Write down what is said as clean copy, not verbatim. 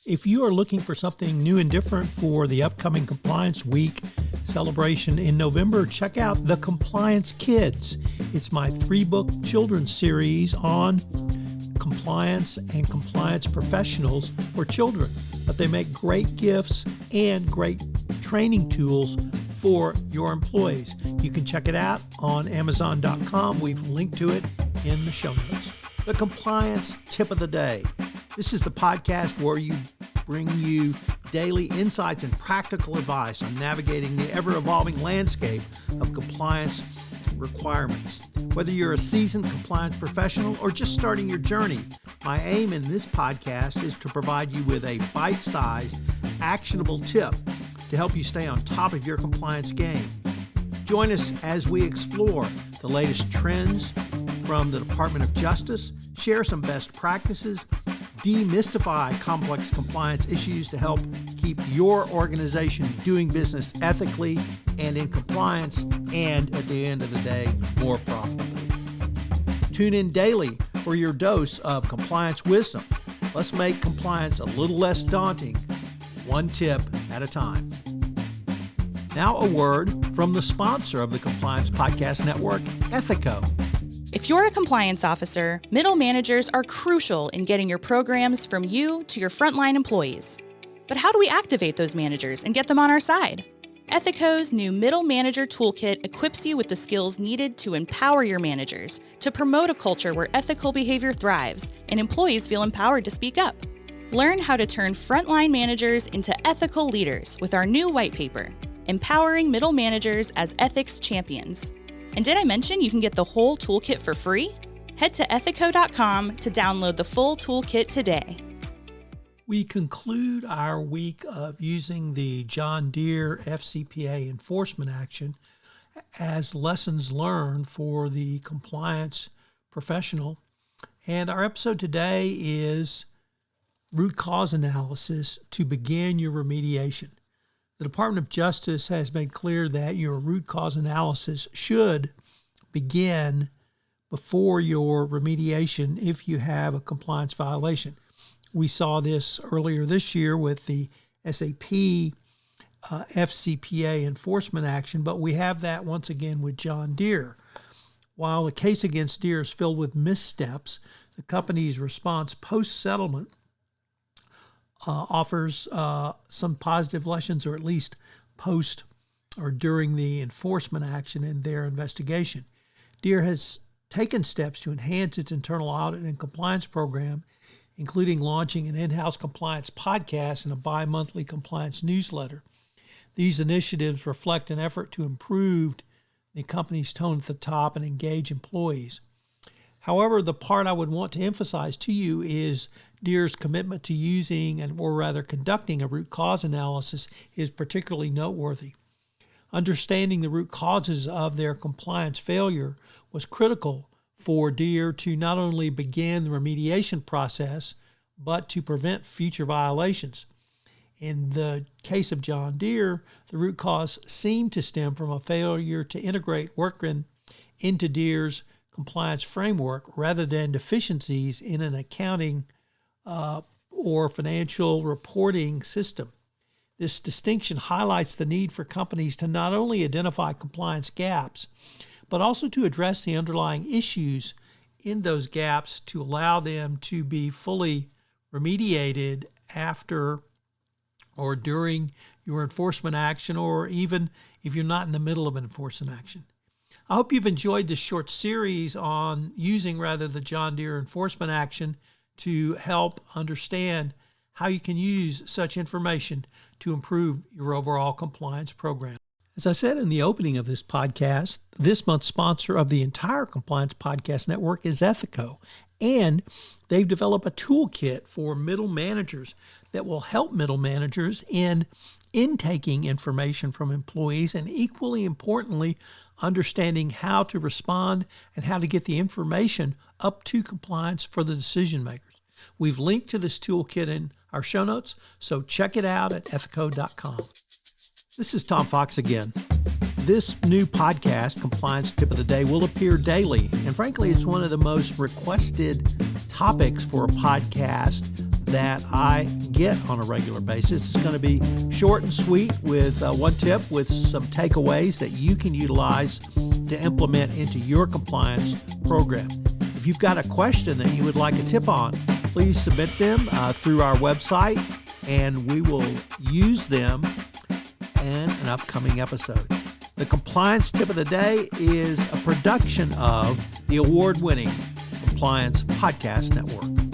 If you are looking for something new and different for the upcoming Compliance Week celebration in November, check out The Compliance Kids. It's my 3-book children's series on compliance and compliance professionals for children. But they make great gifts and great training tools for your employees. You can check it out on Amazon.com. We've linked to it in the show notes. The Compliance Tip of the Day. This is the podcast where we bring you daily insights and practical advice on navigating the ever-evolving landscape of compliance requirements. Whether you're a seasoned compliance professional or just starting your journey, my aim in this podcast is to provide you with a bite-sized, actionable tip to help you stay on top of your compliance game. Join us as we explore the latest trends from the Department of Justice, share some best practices, demystify complex compliance issues to help keep your organization doing business ethically and in compliance, and at the end of the day, more profitably. Tune in daily for your dose of compliance wisdom. Let's make compliance a little less daunting, one tip at a time. Now a word from the sponsor of the Compliance Podcast Network, Ethico. If you're a compliance officer, middle managers are crucial in getting your programs from you to your frontline employees. But how do we activate those managers and get them on our side? Ethico's new Middle Manager Toolkit equips you with the skills needed to empower your managers, to promote a culture where ethical behavior thrives and employees feel empowered to speak up. Learn how to turn frontline managers into ethical leaders with our new white paper, Empowering Middle Managers as Ethics Champions. And did I mention you can get the whole toolkit for free? Head to ethico.com to download the full toolkit today. We conclude our week of using the John Deere FCPA enforcement action as lessons learned for the compliance professional. And our episode today is root cause analysis to begin your remediation. The Department of Justice has made clear that your root cause analysis should begin before your remediation if you have a compliance violation. We saw this earlier this year with the SAP FCPA enforcement action, but we have that once again with John Deere. While the case against Deere is filled with missteps, the company's response post-settlement offers some positive lessons, or at least post or during the enforcement action in their investigation. Deere has taken steps to enhance its internal audit and compliance program, including launching an in-house compliance podcast and a bi-monthly compliance newsletter. These initiatives reflect an effort to improve the company's tone at the top and engage employees. However, the part I would want to emphasize to you is Deere's commitment to using, or rather conducting, a root cause analysis is particularly noteworthy. Understanding the root causes of their compliance failure was critical for Deere to not only begin the remediation process, but to prevent future violations. In the case of John Deere, the root cause seemed to stem from a failure to integrate Workman into Deere's compliance framework rather than deficiencies in an accounting or financial reporting system. This distinction highlights the need for companies to not only identify compliance gaps, but also to address the underlying issues in those gaps to allow them to be fully remediated after or during your enforcement action, or even if you're not in the middle of an enforcement action. I hope you've enjoyed this short series on using the John Deere enforcement action to help understand how you can use such information to improve your overall compliance program. As I said in the opening of this podcast, this month's sponsor of the entire Compliance Podcast Network is Ethico, and they've developed a toolkit for middle managers that will help middle managers in intaking information from employees and, equally importantly, understanding how to respond and how to get the information up to compliance for the decision makers. We've linked to this toolkit in our show notes, so check it out at ethico.com. This is Tom Fox again. This new podcast, Compliance Tip of the Day, will appear daily, and frankly, it's one of the most requested topics for a podcast that I get on a regular basis. It's going to be short and sweet with one tip with some takeaways that you can utilize to implement into your compliance program. If you've got a question that you would like a tip on, please submit them through our website, and we will use them in an upcoming episode. The compliance tip of the day is a production of the award-winning Compliance Podcast Network.